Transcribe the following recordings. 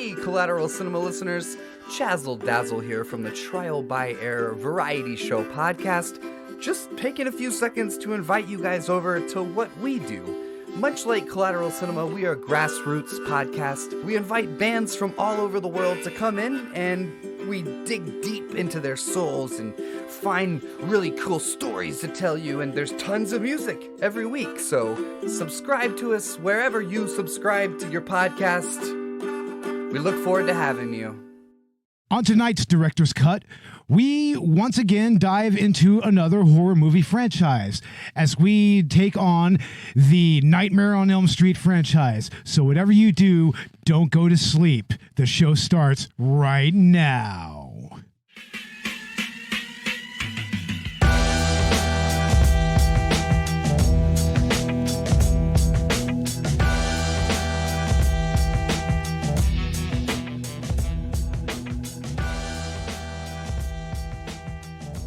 Hey, Collateral Cinema listeners, Chazzle Dazzle here from the Trial by Air Variety Show podcast. Just taking a few seconds to invite you guys over to what we do. Much like Collateral Cinema, we are a grassroots podcast. We invite bands from all over the world to come in and we dig deep into their souls and find really cool stories to tell you, and there's tons of music every week, so subscribe to us wherever you subscribe to your podcast. We look forward to having you. On tonight's Director's Cut, we once again dive into another horror movie franchise as we take on the Nightmare on Elm Street franchise. So whatever you do, don't go to sleep. The show starts right now.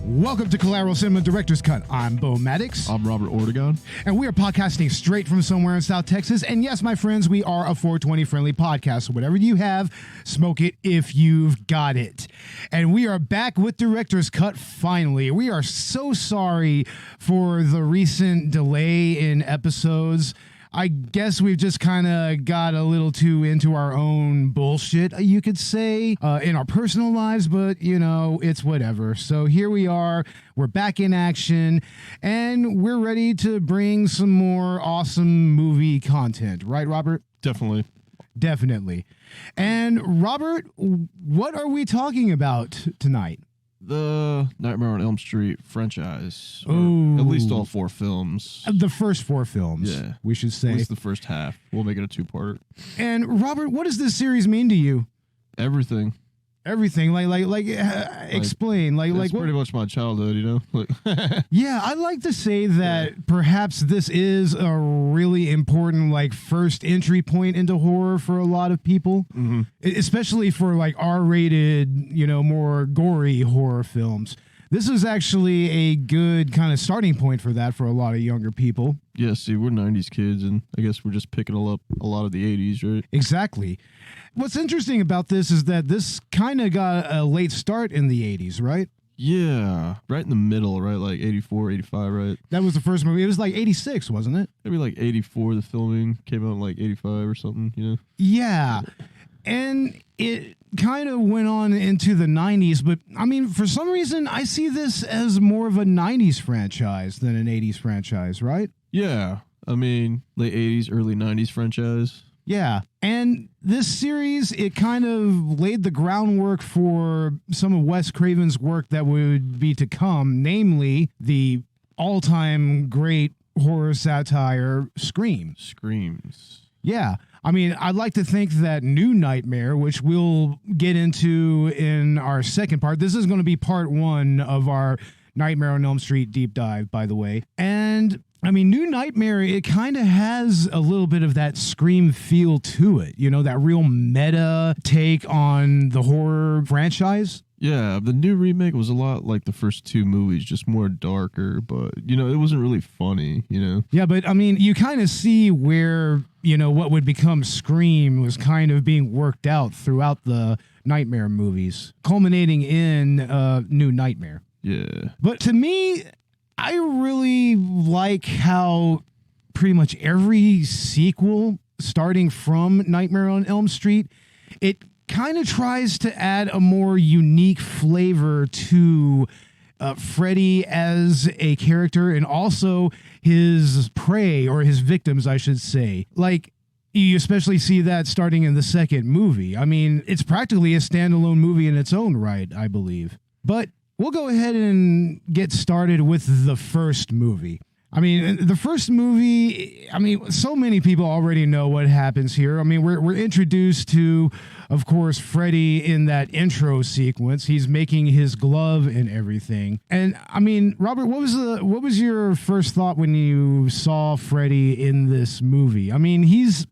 Welcome to Collateral Cinema Director's Cut. I'm Bo Maddox. I'm Robert Ortegon. And we are podcasting straight from somewhere in South Texas. And yes, my friends, we are a 420 friendly podcast. So whatever you have, smoke it if you've got it. And we are back with Director's Cut finally. We are so sorry for the recent delay in episodes. I guess we've just kind of got a little too into our own bullshit, you could say, in our personal lives, but, you know, it's whatever. So here we are. We're back in action, and we're ready to bring some more awesome movie content. Right, Robert? Definitely. Definitely. And, Robert, what are we talking about tonight? The Nightmare on Elm Street franchise. Oh, at least all 4 films. The first 4 films, Yeah. we should say. At least the first half. We'll make it a 2-parter. And, Robert, what does this series mean to you? Everything. Everything, explain, That's pretty much my childhood, you know? Yeah, I'd like to say that perhaps this is a really important, first entry point into horror for a lot of people, especially for, R-rated, more gory horror films. This is actually a good kind of starting point for that for a lot of younger people. Yeah, see, we're 90s kids, and I guess we're just picking up a lot of the 80s, right? Exactly. What's interesting about this is that this kind of got a late start in the 80s, right? Yeah, right in the middle, right? 84, 85, right? That was the first movie. It was 86, wasn't it? Maybe 84, the filming came out in 85 or something, you know? Yeah. And it kind of went on into the 90s, but I mean, for some reason, I see this as more of a 90s franchise than an 80s franchise, right? Yeah. I mean, late 80s, early 90s franchise. Yeah. And this series, it kind of laid the groundwork for some of Wes Craven's work that would be to come, namely the all-time great horror satire Scream. Screams. Yeah. I mean, I'd like to think that New Nightmare, which we'll get into in our second part, this is going to be part 1 of our Nightmare on Elm Street deep dive, by the way. And I mean, New Nightmare, it kind of has a little bit of that Scream feel to it, you know, that real meta take on the horror franchise. Yeah, the new remake was a lot like the first 2 movies, just more darker, but, you know, it wasn't really funny, you know? Yeah, but, I mean, you kind of see where, you know, what would become Scream was kind of being worked out throughout the Nightmare movies, culminating in New Nightmare. Yeah. But to me, I really like how pretty much every sequel, starting from Nightmare on Elm Street, it kind of tries to add a more unique flavor to Freddy as a character and also his prey, or his victims, I should say. You especially see that starting in the second movie. I mean, it's practically a standalone movie in its own right, I believe. But we'll go ahead and get started with the first movie. I mean, the first movie, I mean, so many people already know what happens here. I mean, we're introduced to, of course, Freddy in that intro sequence. He's making his glove and everything. And I mean, Robert, what was your first thought when you saw Freddy in this movie? I mean, he's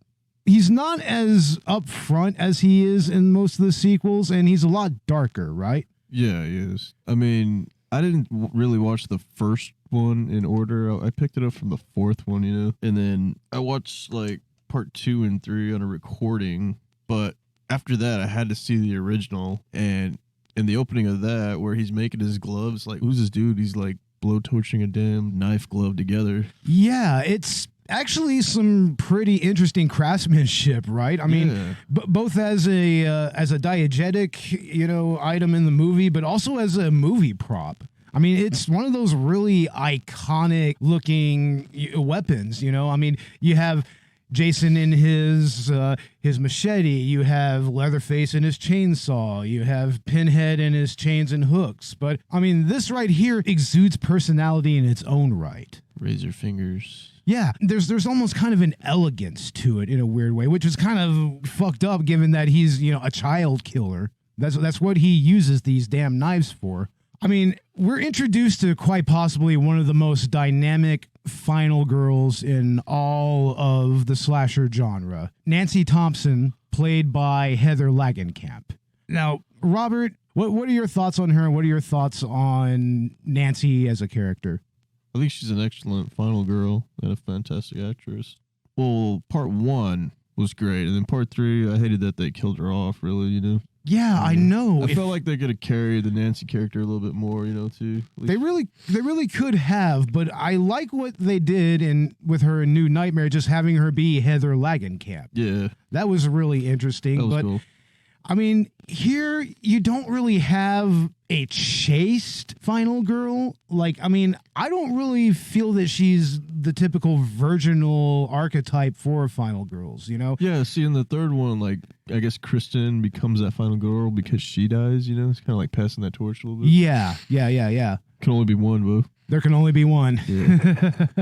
not as upfront as he is in most of the sequels, and he's a lot darker, right? Yeah, he is. I mean, I didn't really watch the first one in order. I picked it up from the 4th one, you know, and then I watched part 2 and 3 on a recording, but after that, I had to see the original. And in the opening of that, where he's making his gloves, like, who's this dude? He's like blowtorching a damn knife glove together. Yeah, it's actually some pretty interesting craftsmanship, right? I mean, both as a diegetic, item in the movie, but also as a movie prop. I mean, it's one of those really iconic looking weapons, I mean, you have Jason in his machete, you have Leatherface in his chainsaw, you have Pinhead in his chains and hooks. But I mean, this right here exudes personality in its own right. Razor fingers. Yeah, there's almost kind of an elegance to it in a weird way, which is kind of fucked up given that he's, a child killer. That's what he uses these damn knives for. I mean, we're introduced to quite possibly one of the most dynamic final girls in all of the slasher genre. Nancy Thompson, played by Heather Langenkamp. Now, Robert, what are your thoughts on her? What are your thoughts on Nancy as a character? I think she's an excellent final girl and a fantastic actress. Well, part 1 was great, and then part 3, I hated that they killed her off, really, Yeah, I know. I felt like they could have carried the Nancy character a little bit more, too. They really could have, but I like what they did with her in New Nightmare, just having her be Heather Langenkamp. Yeah. That was really interesting. That was cool. I mean, here you don't really have a chaste final girl. Like, I mean, I don't really feel that she's the typical virginal archetype for final girls, Yeah, see, in the third one, like, I guess Kristen becomes that final girl because she dies, It's kind of like passing that torch a little bit. Yeah. Can only be one, bro. There can only be one. Yeah.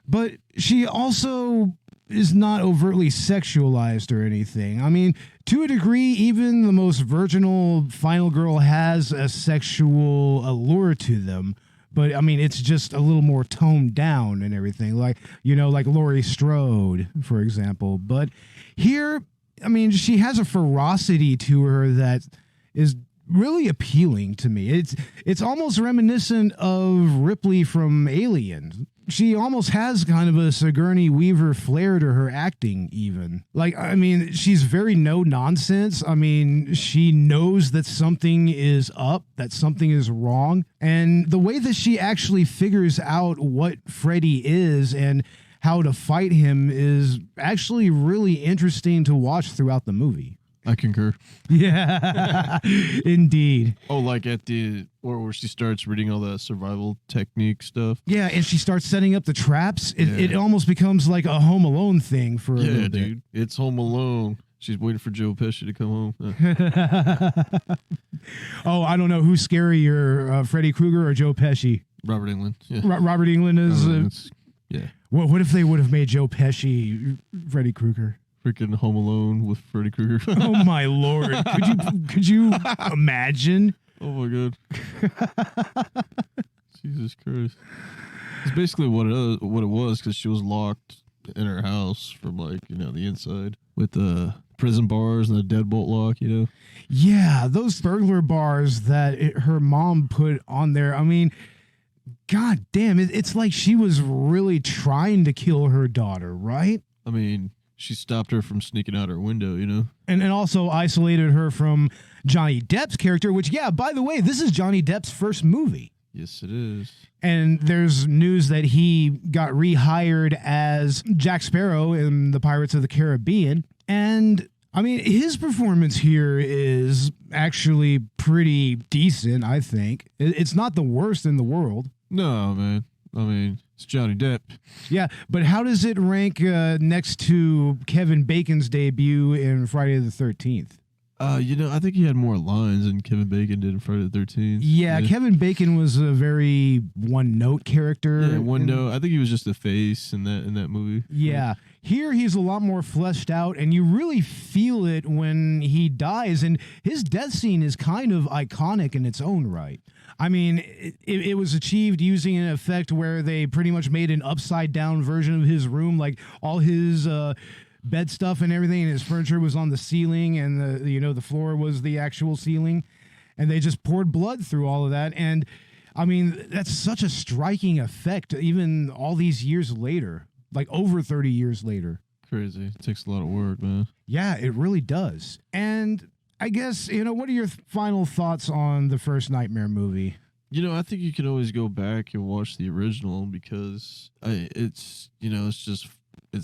But she also is not overtly sexualized or anything. I mean, to a degree, even the most virginal final girl has a sexual allure to them. But I mean, it's just a little more toned down and everything. Like, like Laurie Strode, for example. But here, I mean, she has a ferocity to her that is really appealing to me. It's almost reminiscent of Ripley from Alien. She almost has kind of a Sigourney Weaver flair to her acting, even. Like, I mean, she's very no nonsense. I mean, she knows that something is up, that something is wrong. And the way that she actually figures out what Freddy is and how to fight him is actually really interesting to watch throughout the movie. I concur. Yeah, indeed. Oh, like at where she starts reading all that survival technique stuff. Yeah, and she starts setting up the traps. It almost becomes like a Home Alone thing for a little bit. Yeah, dude. It's Home Alone. She's waiting for Joe Pesci to come home. Oh, I don't know who's scarier, Freddy Krueger or Joe Pesci. Robert Englund. Yeah. Robert Englund is. Yeah. What if they would have made Joe Pesci Freddy Krueger? Freaking Home Alone with Freddy Krueger. Oh my lord! Could you imagine? Oh my god! Jesus Christ! It's basically what it was because she was locked in her house from the inside with the prison bars and the deadbolt lock. Yeah, those burglar bars that her mom put on there. I mean, god damn! It's like she was really trying to kill her daughter, right? I mean. She stopped her from sneaking out her window, And also isolated her from Johnny Depp's character, which, yeah, by the way, this is Johnny Depp's first movie. Yes, it is. And there's news that he got rehired as Jack Sparrow in the Pirates of the Caribbean. And, I mean, his performance here is actually pretty decent, I think. It's not the worst in the world. No, man. I mean, it's Johnny Depp. Yeah, but how does it rank next to Kevin Bacon's debut in Friday the 13th? I think he had more lines than Kevin Bacon did in Friday the 13th. Yeah, Kevin Bacon was a very one-note character. Yeah, one note. I think he was just a face in that movie. Yeah. Here he's a lot more fleshed out, and you really feel it when he dies, and his death scene is kind of iconic in its own right. I mean, it was achieved using an effect where they pretty much made an upside-down version of his room, like all his bed stuff and everything, and his furniture was on the ceiling, and the floor was the actual ceiling, and they just poured blood through all of that. And I mean, that's such a striking effect, even all these years later, like over 30 years later. crazy. It takes a lot of work, man. Yeah, it really does. And I guess, what are your final thoughts on the first Nightmare movie? I think you can always go back and watch the original because it's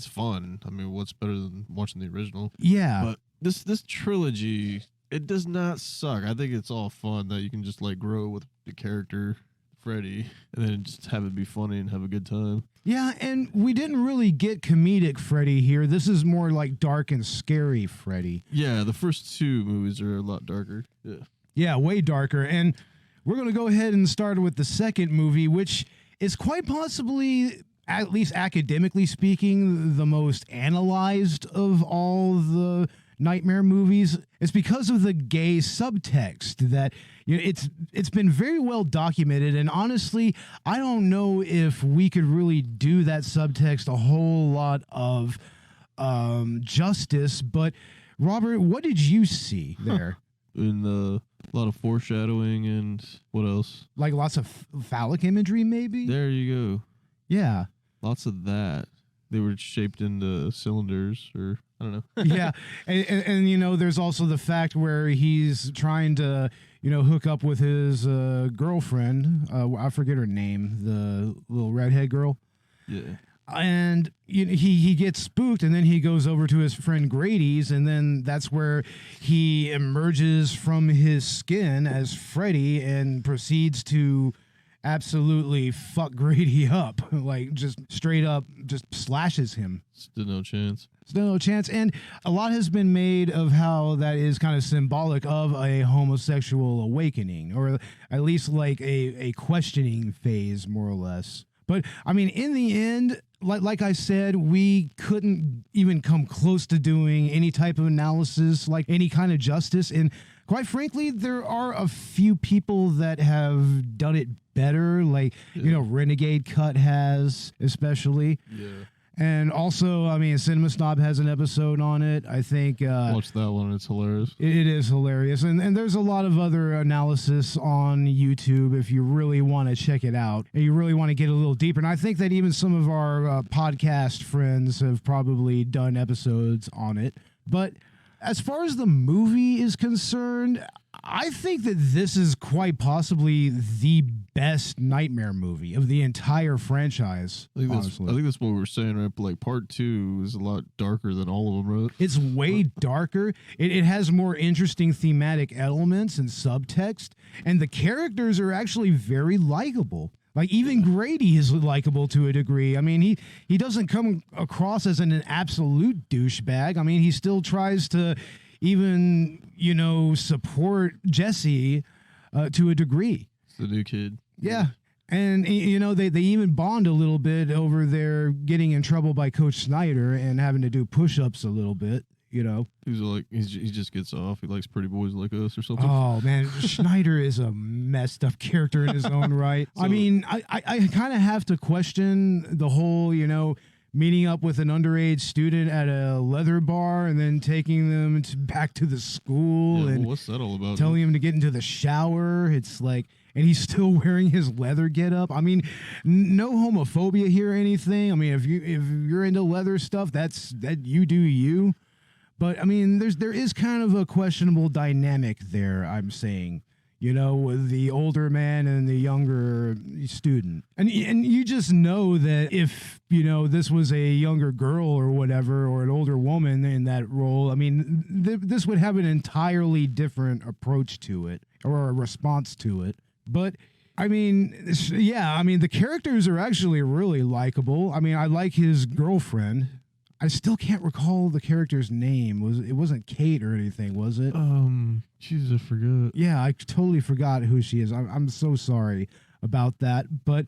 fun. I mean, what's better than watching the original? Yeah. But this trilogy, it does not suck. I think it's all fun that you can just like grow with the character Freddy and then just have it be funny and have a good time. Yeah, and we didn't really get comedic Freddy here. This is more like dark and scary Freddy. Yeah, the first two movies are a lot darker. Yeah, way darker. And we're going to go ahead and start with the second movie, which is quite possibly, at least academically speaking, the most analyzed of all the Nightmare movies. It's because of the gay subtext that it's been very well documented, and honestly, I don't know if we could really do that subtext a whole lot of justice. But Robert, what did you see there? In a lot of foreshadowing and what else? Like lots of phallic imagery, maybe? There you go. Yeah. Lots of that. They were shaped into cylinders, or I don't know. Yeah. And there's also the fact where he's trying to, hook up with his girlfriend. I forget her name, the little redhead girl. Yeah. And he gets spooked, and then he goes over to his friend Grady's, and then that's where he emerges from his skin as Freddy and proceeds to absolutely fuck Grady up, like just straight up just slashes him. Still no chance. Still no chance. And a lot has been made of how that is kind of symbolic of a homosexual awakening, or at least like a questioning phase, more or less. But I mean, in the end, like I said, we couldn't even come close to doing any type of analysis, like any kind of justice. And quite frankly, there are a few people that have done it better, like, Renegade Cut has, especially. Yeah. And also, I mean, Cinema Snob has an episode on it. I think... watch that one. It's hilarious. It is hilarious. And there's a lot of other analysis on YouTube if you really want to check it out and you really want to get a little deeper. And I think that even some of our podcast friends have probably done episodes on it. But as far as the movie is concerned, I think that this is quite possibly the best Nightmare movie of the entire franchise. I think that's what we were saying, right? But like part 2 is a lot darker than all of them, right? It's way darker. It has more interesting thematic elements and subtext, and the characters are actually very likable. Like, even Grady is likable to a degree. I mean, he doesn't come across as an absolute douchebag. I mean, he still tries to even, support Jesse to a degree. It's the new kid. Yeah. And, they even bond a little bit over their getting in trouble by Coach Snyder and having to do push-ups a little bit, He's like, he just gets off. He likes pretty boys like us or something. Oh, man. Schneider is a messed up character in his own right. So, I mean, I kind of have to question the whole, meeting up with an underage student at a leather bar and then taking them back to the school and what's that all about? telling him to get into the shower. It's like, and he's still wearing his leather getup. I mean, no homophobia here or anything. I mean, if you're into leather stuff, that you do you. But I mean, there is kind of a questionable dynamic there, I'm saying, with the older man and the younger student. And you just know that if, this was a younger girl or whatever, or an older woman in that role, I mean, this would have an entirely different approach to it, or a response to it. But I mean, the characters are actually really likable. I mean, I like his girlfriend. I still can't recall the character's name. It wasn't Kate or anything, was it? Jesus, I forgot. Yeah, I totally forgot who she is. I'm so sorry about that. But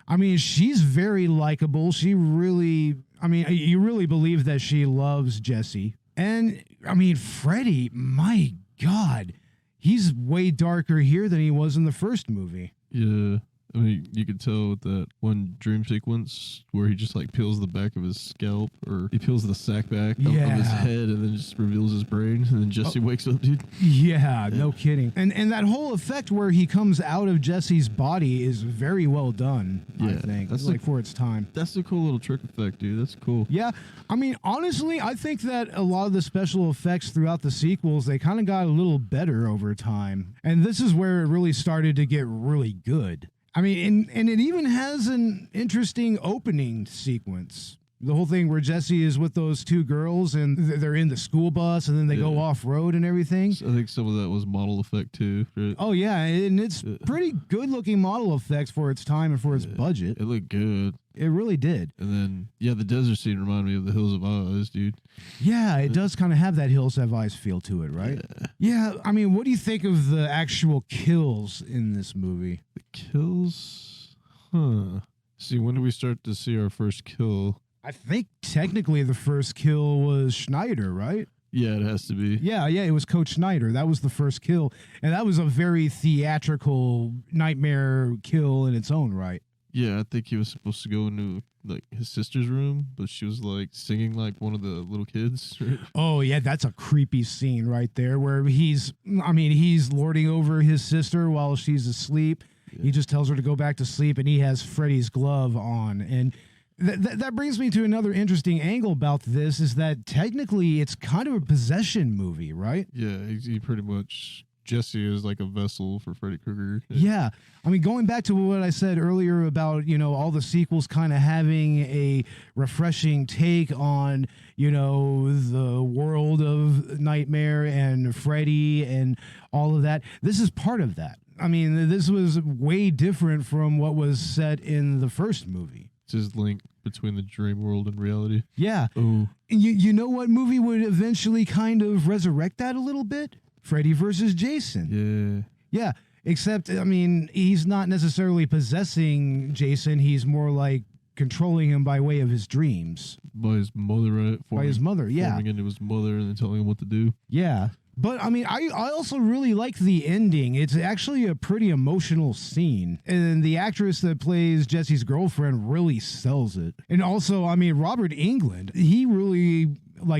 I mean, she's very likable. She really, you really believe that she loves Jesse. And I mean, Freddy, my God, he's way darker here than he was in the first movie. Yeah. I mean, you could tell with that one dream sequence where he just like peels the back of his scalp, or he peels the sack back of his head and then just reveals his brain, and then Jesse wakes up, dude. Yeah, no kidding. And that whole effect where he comes out of Jesse's body is very well done, I think. That's like for its time. That's a cool little trick effect, dude. That's cool. Yeah. I mean, honestly, I think that a lot of the special effects throughout the sequels, they kind of got a little better over time. And this is where it really started to get really good. I mean, and it even has an interesting opening sequence. The whole thing where Jesse is with those two girls and they're in the school bus and then they go off-road and everything. I think some of that was model effect too. Right? Oh, yeah, and it's pretty good-looking model effects for its time and for its budget. It looked good. It really did. And then, the desert scene reminded me of the Hills of Eyes, dude. Yeah, it does kind of have that Hills Have Eyes feel to it, right? Yeah, I mean, what do you think of the actual kills in this movie? The kills? Huh. See, when do we start to see our first kill? I think technically the first kill was Schneider, right? Yeah, it has to be. Yeah, it was Coach Schneider. That was the first kill. And that was a very theatrical nightmare kill in its own right. Yeah, I think he was supposed to go into like his sister's room, but she was like singing like one of the little kids. Right? Oh, yeah, that's a creepy scene right there where he's lording over his sister while she's asleep. Yeah. He just tells her to go back to sleep, and he has Freddy's glove on. And that brings me to another interesting angle about this, is that technically it's kind of a possession movie, right? Yeah, he pretty much... Jesse is like a vessel for Freddy Krueger. Yeah. I mean, going back to what I said earlier about, all the sequels kind of having a refreshing take on, the world of Nightmare and Freddy and all of that. This is part of that. I mean, this was way different from what was set in the first movie. It's his link between the dream world and reality. Yeah. Oh. You know what movie would eventually kind of resurrect that a little bit? Freddy versus Jason. Yeah, except, I mean, he's not necessarily possessing Jason. He's more like controlling him by way of his dreams. By his mother, right? By his mother, yeah. Forming into his mother and then telling him what to do. Yeah. But, I mean, I also really like the ending. It's actually a pretty emotional scene. And the actress that plays Jesse's girlfriend really sells it. And also, I mean, Robert Englund, he really,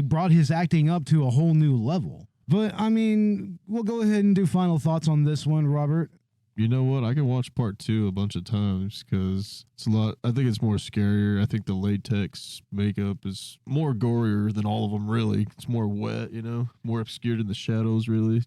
brought his acting up to a whole new level. But, I mean, we'll go ahead and do final thoughts on this one, Robert. You know what? I can watch part 2 a bunch of times because it's a lot. I think it's more scarier. I think the latex makeup is more gorier than all of them, really. It's more wet, more obscured in the shadows, really.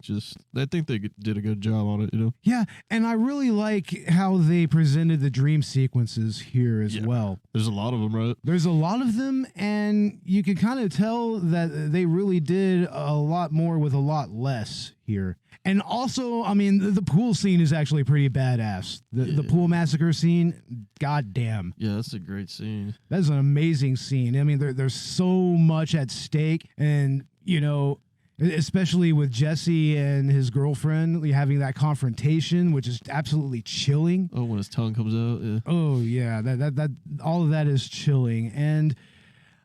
I think they did a good job on it, Yeah, and I really like how they presented the dream sequences here as well. There's a lot of them, right? There's a lot of them, and you can kind of tell that they really did a lot more with a lot less here. And also, I mean, the pool scene is actually pretty badass. The pool massacre scene, goddamn. Yeah, that's a great scene. That's an amazing scene. I mean, there's so much at stake, and, especially with Jesse and his girlfriend having that confrontation, which is absolutely chilling. Oh, when his tongue comes out, yeah. Oh, yeah, that all of that is chilling. And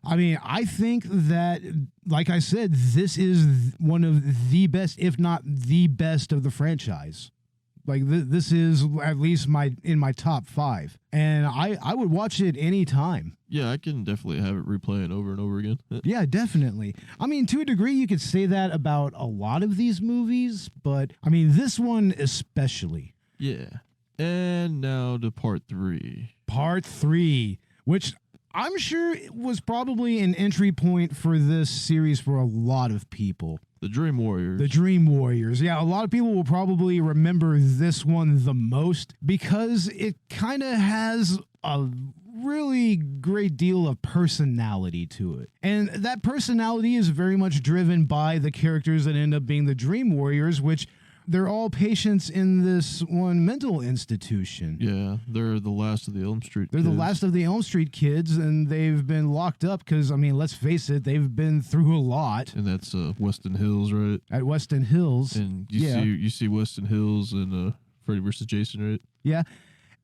I mean, I think that, like I said, this is one of the best, if not the best of the franchise. This is at least in my top 5. And I would watch it any time. Yeah, I can definitely have it replaying over and over again. Yeah, definitely. I mean, to a degree, you could say that about a lot of these movies, but I mean, this one especially. Yeah. And now to part 3. Part 3, which I'm sure it was probably an entry point for this series for a lot of people. The Dream Warriors. The Dream Warriors. Yeah, a lot of people will probably remember this one the most because it kind of has a really great deal of personality to it. And that personality is very much driven by the characters that end up being the Dream Warriors, which they're all patients in this one mental institution. Yeah, they're the last of the Elm Street They're kids. the last of the Elm Street kids, and they've been locked up because, I mean, let's face it, they've been through a lot. And that's Weston Hills, right? At Weston Hills. And you see Weston Hills and Freddy vs. Jason, right? Yeah.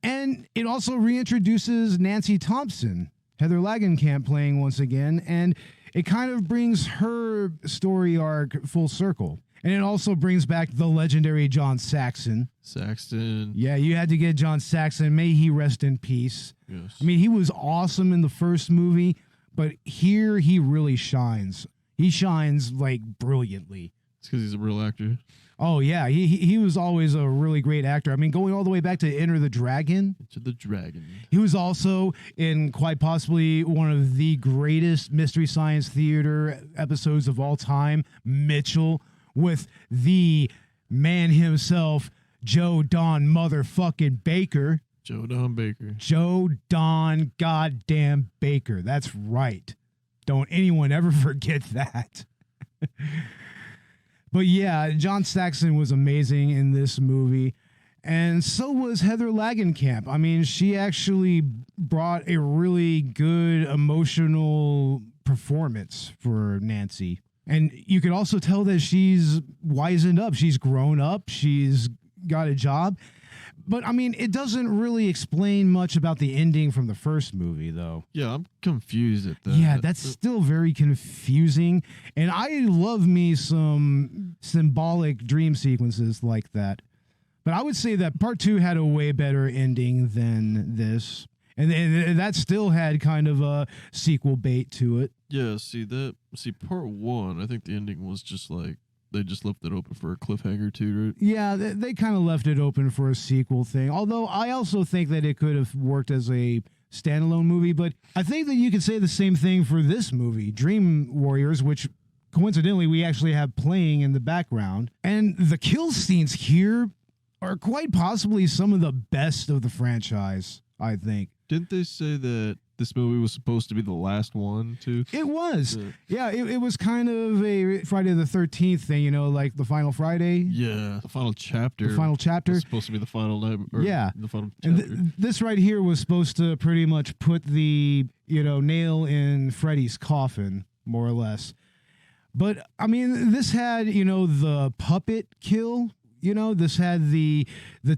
And it also reintroduces Nancy Thompson, Heather Langenkamp playing once again, and it kind of brings her story arc full circle. And it also brings back the legendary John Saxon. Saxton. Yeah, you had to get John Saxon. May he rest in peace. Yes. I mean, he was awesome in the first movie, but here he really shines. He shines, like, brilliantly. It's because he's a real actor. Oh, yeah. He was always a really great actor. I mean, going all the way back to Enter the Dragon. Into the Dragon. He was also in quite possibly one of the greatest Mystery Science Theater episodes of all time, Mitchell, with the man himself, Joe Don motherfucking Baker. Joe Don Baker. Joe Don goddamn Baker. That's right. Don't anyone ever forget that. But yeah, John Saxon was amazing in this movie. And so was Heather Langenkamp. I mean, she actually brought a really good emotional performance for Nancy. And you could also tell that she's wizened up. She's grown up. She's got a job. But, I mean, it doesn't really explain much about the ending from the first movie, though. Yeah, I'm confused at that. Yeah, that's still very confusing. And I love me some symbolic dream sequences like that. But I would say that part 2 had a way better ending than this. And that still had kind of a sequel bait to it. Yeah, part 1, I think the ending was just like, they just left it open for a cliffhanger too, right? Yeah, they kind of left it open for a sequel thing. Although I also think that it could have worked as a standalone movie. But I think that you could say the same thing for this movie, Dream Warriors, which coincidentally we actually have playing in the background. And the kill scenes here are quite possibly some of the best of the franchise, I think. Didn't they say that this movie was supposed to be the last one, too? It was. Yeah, it was kind of a Friday the 13th thing, you know, like the final Friday. Yeah, the final chapter. The final chapter. Was supposed to be the final night. Yeah. The final chapter. And this right here was supposed to pretty much put the, you know, nail in Freddy's coffin, more or less. But, I mean, this had, you know, the puppet kill. You know, this had the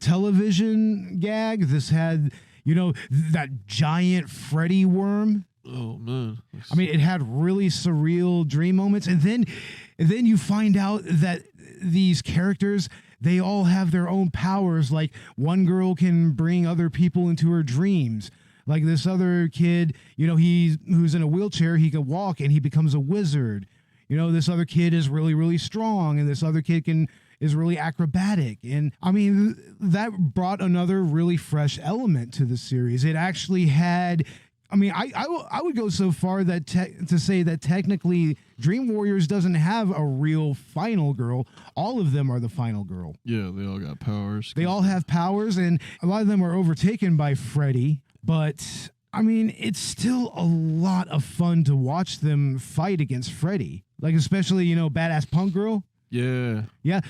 television gag. This had, you know, that giant Freddy worm. Oh, man. I mean, it had really surreal dream moments. And then you find out that these characters, they all have their own powers. Like, one girl can bring other people into her dreams. Like this other kid, you know, who's in a wheelchair, he can walk and he becomes a wizard. You know, this other kid is really, really strong, and this other kid is really acrobatic. And I mean, that brought another really fresh element to the series. It actually had, I mean, I would go so far that to say that technically Dream Warriors doesn't have a real final girl. All of them are the final girl. Yeah, they all got powers. They all have powers, and a lot of them are overtaken by Freddy. But I mean, it's still a lot of fun to watch them fight against Freddy. Like, especially, you know, Badass Punk Girl. Yeah. Yeah.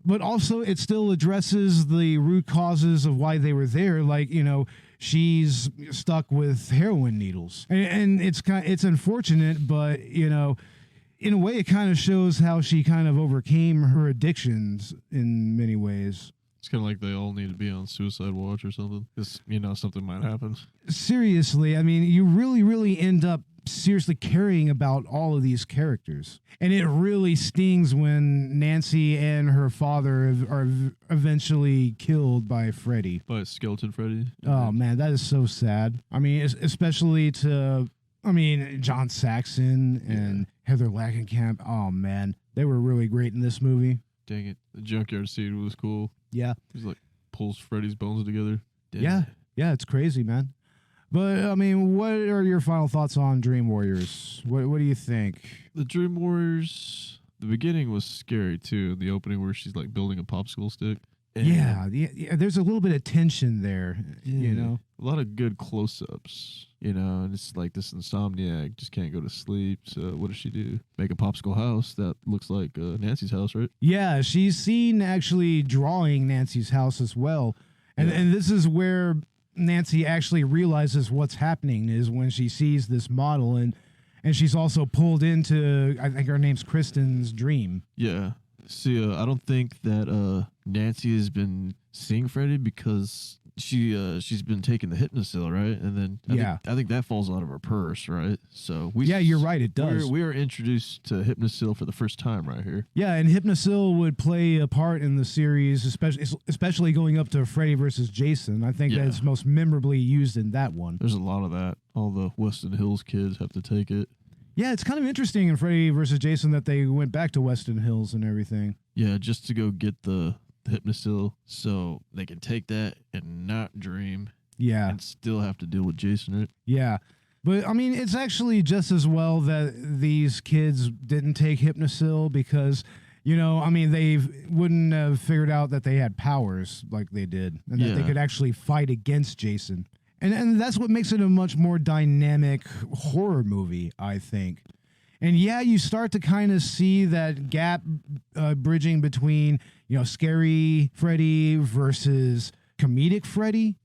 But also, it still addresses the root causes of why they were there. Like, you know, she's stuck with heroin needles. And it's unfortunate, but, you know, in a way, it kind of shows how she kind of overcame her addictions in many ways. It's kind of like they all need to be on suicide watch or something. Because, you know, something might happen. Seriously, I mean, you really, really end up seriously caring about all of these characters. And it really stings when Nancy and her father are eventually killed by Freddy. By Skeleton Freddy. Oh, man, that is so sad. I mean, especially to, I mean, John Saxon and Heather Langenkamp. Oh, man, they were really great in this movie. Dang it. The junkyard scene was cool. Yeah. He's like, pulls Freddy's bones together. Dang. Yeah, it's crazy, man. But, I mean, what are your final thoughts on Dream Warriors? What do you think? The Dream Warriors, the beginning was scary, too. The opening where she's, like, building a popsicle stick. Yeah, there's a little bit of tension there, you know? A lot of good close-ups, you know, and it's like this insomniac just can't go to sleep. So what does she do? Make a popsicle house that looks like Nancy's house, right? Yeah, she's seen actually drawing Nancy's house as well. And this is where Nancy actually realizes what's happening, is when she sees this model, and she's also pulled into, I think her name's Kristen's dream. Yeah. See, I don't think that Nancy has been seeing Freddy because she's been taking the Hypnocil, right? And then I think that falls out of her purse, right? So you're right, it does. We are introduced to Hypnocil for the first time right here. Yeah, and Hypnocil would play a part in the series, especially going up to Freddy versus Jason. I think that's most memorably used in that one. There's a lot of that. All the Weston Hills kids have to take it. Yeah, it's kind of interesting in Freddy versus Jason that they went back to Weston Hills and everything. Yeah, just to go get the Hypnocil so they can take that and not dream. Yeah. And still have to deal with Jason, right? Yeah. But, I mean, it's actually just as well that these kids didn't take Hypnocil because, you know, I mean, they wouldn't have figured out that they had powers like they did and that they could actually fight against Jason. And that's what makes it a much more dynamic horror movie, I think. And yeah, you start to kind of see that gap bridging between, you know, scary Freddy versus comedic Freddy.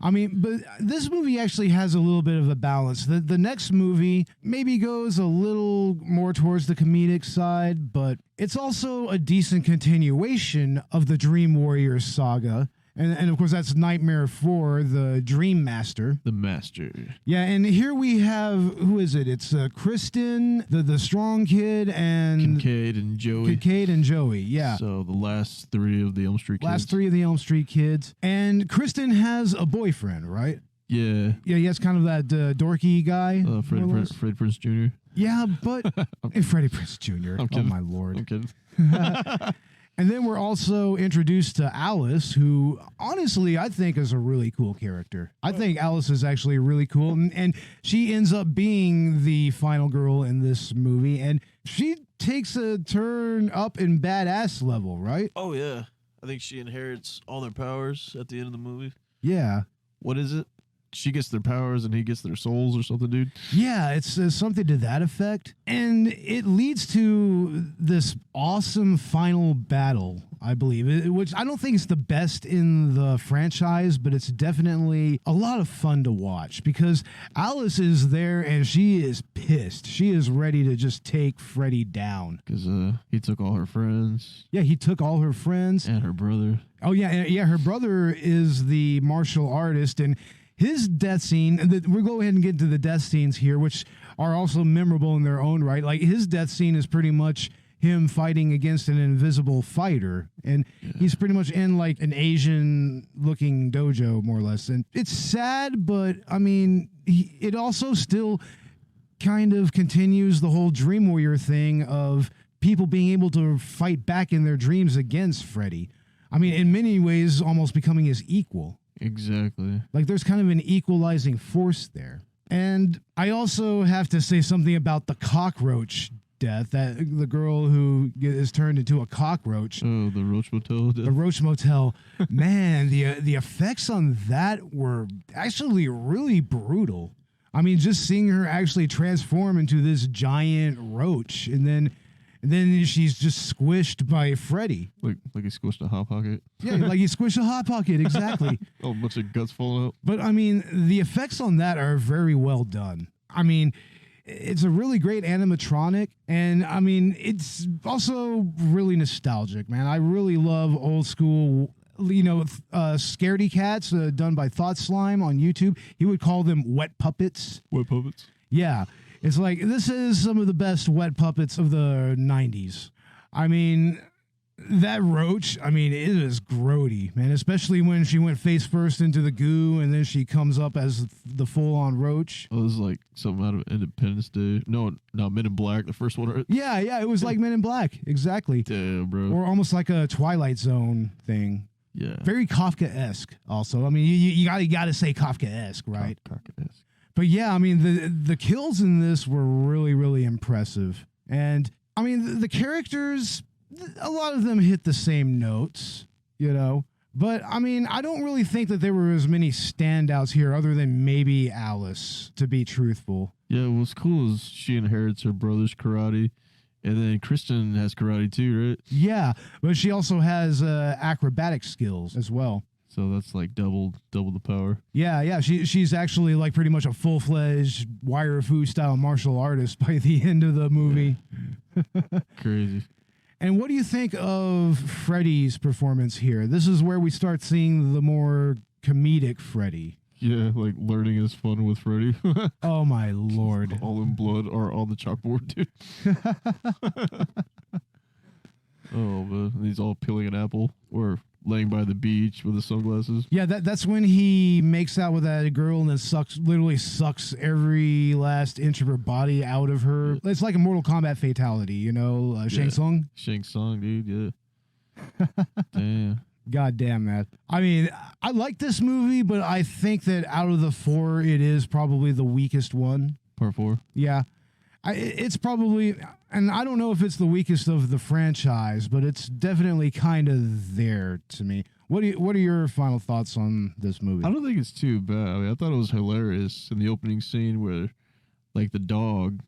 I mean, but this movie actually has a little bit of a balance. The next movie maybe goes a little more towards the comedic side, but it's also a decent continuation of the Dream Warriors saga. And of course, that's Nightmare 4, the Dream Master. The Master. Yeah, and here we have, who is it? It's Kristen, the strong kid, and... Kincaid and Joey. Yeah. So the last three of the Elm Street kids. Last three of the Elm Street kids. And Kristen has a boyfriend, right? Yeah. Yeah, he has kind of that dorky guy. Fred Prinze Jr. Yeah, but... Freddie Prinze Jr. Oh, my Lord. I'm kidding. And then we're also introduced to Alice, who honestly I think is a really cool character. I think Alice is actually really cool, and she ends up being the final girl in this movie, and she takes a turn up in badass level, right? Oh yeah, I think she inherits all their powers at the end of the movie. Yeah. What is it? She gets their powers and he gets their souls or something, dude. Yeah, it's something to that effect. And it leads to this awesome final battle, I believe, which I don't think is the best in the franchise, but it's definitely a lot of fun to watch because Alice is there and she is pissed. She is ready to just take Freddy down. Because he took all her friends. Yeah, he took all her friends. And her brother. Oh, yeah, her brother is the martial artist, and his death scene, we'll go ahead and get to the death scenes here, which are also memorable in their own right. Like, his death scene is pretty much him fighting against an invisible fighter. And he's pretty much in, like, an Asian-looking dojo, more or less. And it's sad, but, I mean, it also still kind of continues the whole Dream Warrior thing of people being able to fight back in their dreams against Freddy. I mean, in many ways, almost becoming his equal. Exactly. Like there's kind of an equalizing force there. And I also have to say something about the cockroach death, that the girl who is turned into a cockroach. Oh, the Roach Motel death. The Roach Motel. Man, the effects on that were actually really brutal. I mean, just seeing her actually transform into this giant roach and then she's just squished by Freddy. Like he squished a Hot Pocket? Yeah, like he squished a Hot Pocket, exactly. Oh, a bunch of guts falling out. But, I mean, the effects on that are very well done. I mean, it's a really great animatronic, and, I mean, it's also really nostalgic, man. I really love old school, you know, scaredy cats done by Thought Slime on YouTube. He would call them wet puppets. Wet puppets? Yeah. It's like, this is some of the best wet puppets of the 90s. I mean, that roach, I mean, it is grody, man, especially when she went face first into the goo and then she comes up as the full-on roach. Oh, this is like something out of Independence Day. No, Men in Black, the first one. Yeah, it was like Men in Black, exactly. Damn, bro. Or almost like a Twilight Zone thing. Yeah. Very Kafka-esque, also. I mean, you gotta say Kafka-esque, right? Kafka-esque. But yeah, I mean, the kills in this were really, really impressive. And, I mean, the characters, a lot of them hit the same notes, you know. But, I mean, I don't really think that there were as many standouts here other than maybe Alice, to be truthful. Yeah, what's cool is she inherits her brother's karate. And then Kristen has karate too, right? Yeah, but she also has acrobatic skills as well. So that's like double the power. Yeah. She's actually like pretty much a full-fledged wire fu style martial artist by the end of the movie. Crazy. And what do you think of Freddy's performance here? This is where we start seeing the more comedic Freddy. Yeah, like learning is fun with Freddy. Oh my lord. All in blood or on the chalkboard, dude. Oh, man. He's all peeling an apple or laying by the beach with his sunglasses. Yeah, that's when he makes out with that girl and then literally sucks every last inch of her body out of her. Yeah. It's like a Mortal Kombat fatality, you know, Shang Tsung. Shang Tsung, dude, yeah. Damn. God damn that. I mean, I like this movie, but I think that out of the four, it is probably the weakest one. Part 4? Yeah. It's probably, and I don't know if it's the weakest of the franchise, but it's definitely kind of there to me. What are your final thoughts on this movie? I don't think it's too bad. I mean, I thought it was hilarious in the opening scene where, like, the dog,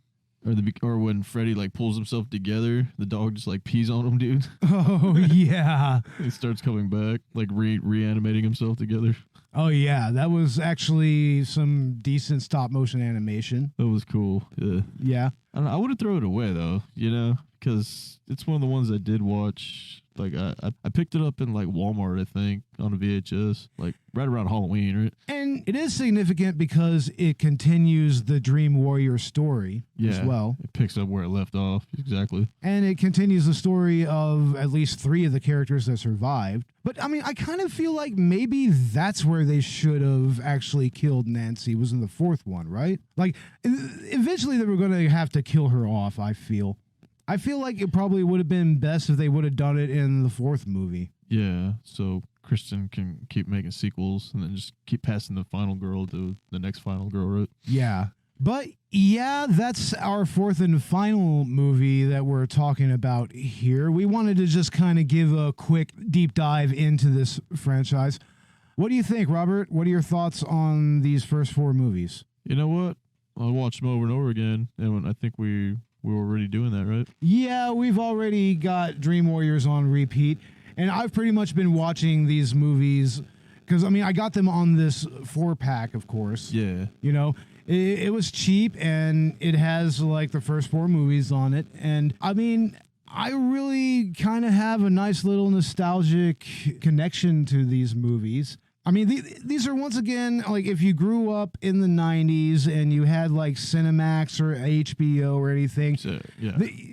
or when Freddy like pulls himself together, the dog just like pees on him, dude. Oh yeah. He starts coming back, like reanimating himself together. Oh yeah, that was actually some decent stop motion animation. That was cool. Yeah. Yeah. I don't know, I wouldn't throw it away though, you know, because it's one of the ones I did watch. Like I picked it up in like Walmart, I think, on a VHS, like right around Halloween, right? And it is significant because it continues the Dream Warrior story as well. It picks up where it left off, exactly. And it continues the story of at least 3 of the characters that survived. But I mean, I kind of feel like maybe that's where they should have actually killed Nancy, was in the 4th one, right? Like eventually they were going to have to kill her off, I feel like it probably would have been best if they would have done it in the 4th movie. Yeah, so Kristen can keep making sequels and then just keep passing the final girl to the next final girl, right? Yeah. But yeah, that's our 4th and final movie that we're talking about here. We wanted to just kind of give a quick deep dive into this franchise. What do you think, Robert? What are your thoughts on these first 4 movies? You know what? I'll watch them over and over again, and I think we were already doing that, right? Yeah, we've already got Dream Warriors on repeat, and I've pretty much been watching these movies because, I mean, I got them on this 4-pack, of course. Yeah. You know, it was cheap, and it has, like, the first 4 movies on it, and, I mean, I really kind of have a nice little nostalgic connection to these movies. I mean, these are, once again, like, if you grew up in the 90s and you had, like, Cinemax or HBO or anything,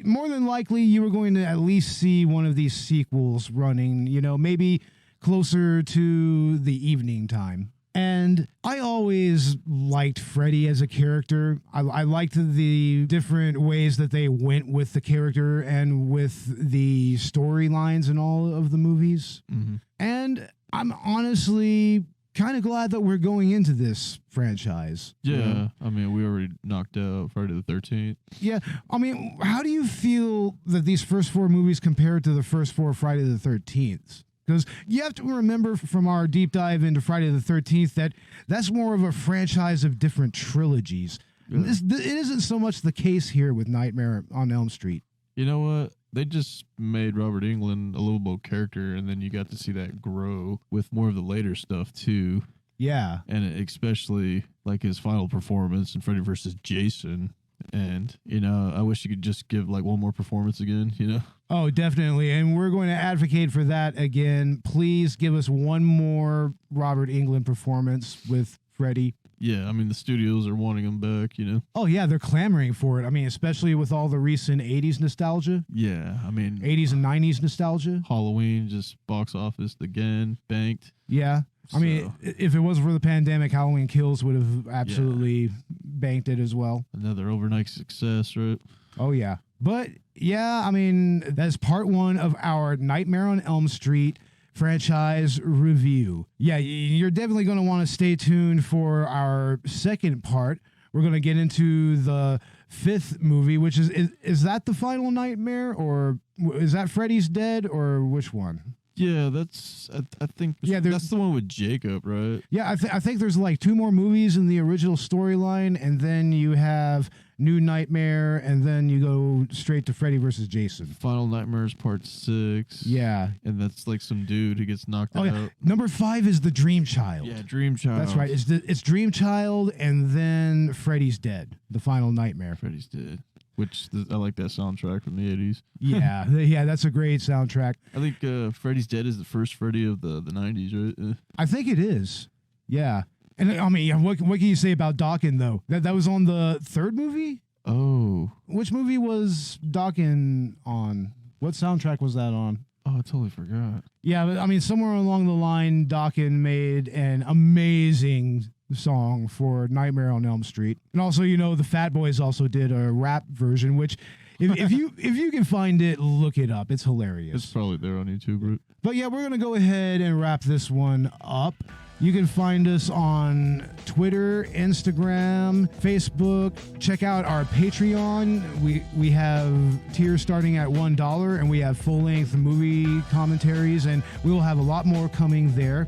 more than likely you were going to at least see one of these sequels running, you know, maybe closer to the evening time. And I always liked Freddy as a character. I liked the different ways that they went with the character and with the storylines in all of the movies. Mm-hmm. And I'm honestly kind of glad that we're going into this franchise. Yeah, you know? I mean, we already knocked out Friday the 13th. Yeah, I mean, how do you feel that these first 4 movies compare to the first 4 Friday the 13th? Because you have to remember from our deep dive into Friday the 13th that that's more of a franchise of different trilogies. Yeah. It isn't so much the case here with Nightmare on Elm Street. You know what? They just made Robert Englund a lovable character, and then you got to see that grow with more of the later stuff, too. Yeah. And especially, like, his final performance in Freddy vs. Jason. And, you know, I wish you could just give, like, one more performance again, you know? Oh, definitely. And we're going to advocate for that again. Please give us one more Robert Englund performance with Freddy. Yeah, I mean, the studios are wanting him back, you know? Oh, yeah, they're clamoring for it. I mean, especially with all the recent 80s nostalgia. Yeah, I mean... 80s and 90s nostalgia. Halloween just box office again, banked. Yeah. I mean, if it wasn't for the pandemic, Halloween Kills would have absolutely banked it as well. Another overnight success, right? Oh, yeah. But, yeah, I mean, that's part 1 of our Nightmare on Elm Street franchise review. Yeah, you're definitely going to want to stay tuned for our second part. We're going to get into the 5th movie, which is that the final Nightmare, or is that Freddy's Dead, or which one? Yeah, I think that's the one with Jacob, right? Yeah, I think there's like 2 more movies in the original storyline, and then you have New Nightmare, and then you go straight to Freddy vs. Jason. Final Nightmares Part 6. Yeah. And that's like some dude who gets knocked out. Yeah. Number 5 is the Dream Child. Yeah, Dream Child. That's right. It's Dream Child, and then Freddy's Dead, the final Nightmare. Freddy's Dead. Which I like that soundtrack from the 80s. Yeah, that's a great soundtrack. I think Freddy's Dead is the first Freddy of the 90s, right? I think it is. Yeah. And I mean, what can you say about Dawkins, though? That was on the third movie? Oh. Which movie was Dawkins on? What soundtrack was that on? Oh, I totally forgot. Yeah, but I mean, somewhere along the line, Dawkins made an amazing song for Nightmare on Elm Street. And also, you know, the Fat Boys also did a rap version, which if you can find it, look it up. It's hilarious. It's probably there on YouTube, right? But yeah, we're going to go ahead and wrap this one up. You can find us on Twitter, Instagram, Facebook. Check out our Patreon. We have tiers starting at $1, and we have full-length movie commentaries, and we will have a lot more coming there.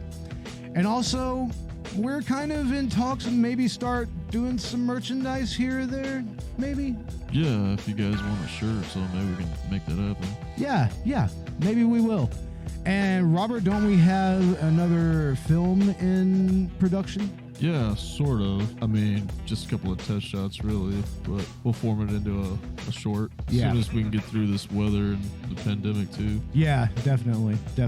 And also, we're kind of in talks and maybe start doing some merchandise here or there, maybe. Yeah, if you guys want a shirt or something, maybe we can make that happen. Yeah, maybe we will. And Robert, don't we have another film in production? Yeah, sort of. I mean, just a couple of test shots, really, but we'll form it into a short as soon as we can get through this weather and the pandemic, too. Yeah, definitely. I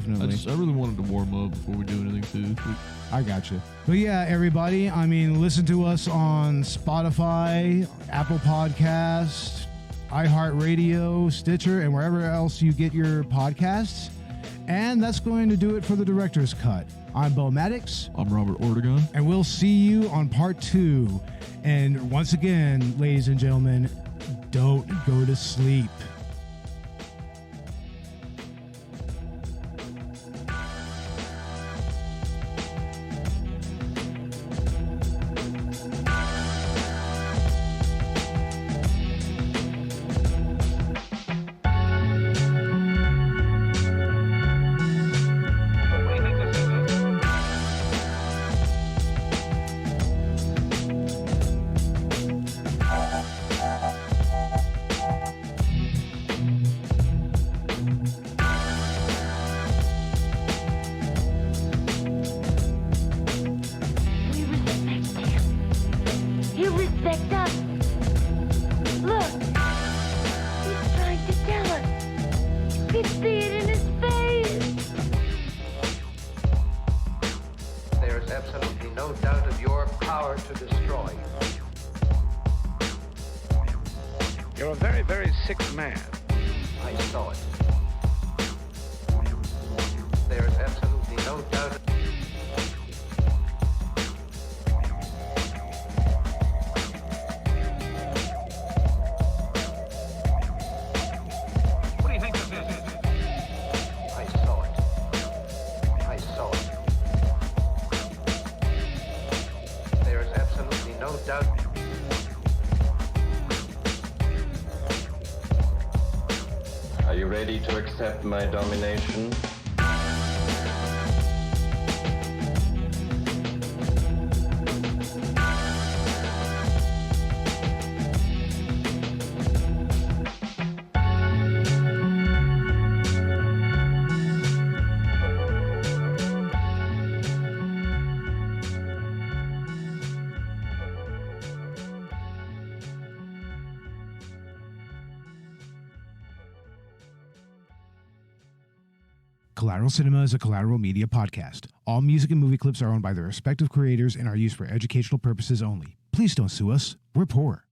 really wanted to warm up before we do anything, too. I got you. But yeah, everybody, I mean, listen to us on Spotify, Apple Podcasts, iHeartRadio, Stitcher, and wherever else you get your podcasts. And that's going to do it for the Director's Cut. I'm Bo Maddox. I'm Robert Ortegon. And we'll see you on part 2. And once again, ladies and gentlemen, don't go to sleep. You're a very, very sick man. I saw it. There is absolutely no doubt. What do you think this is? I saw it. I saw it. There is absolutely no doubt. Are you ready to accept my domination? Collateral Cinema is a Collateral Media podcast. All music and movie clips are owned by their respective creators and are used for educational purposes only. Please don't sue us. We're poor.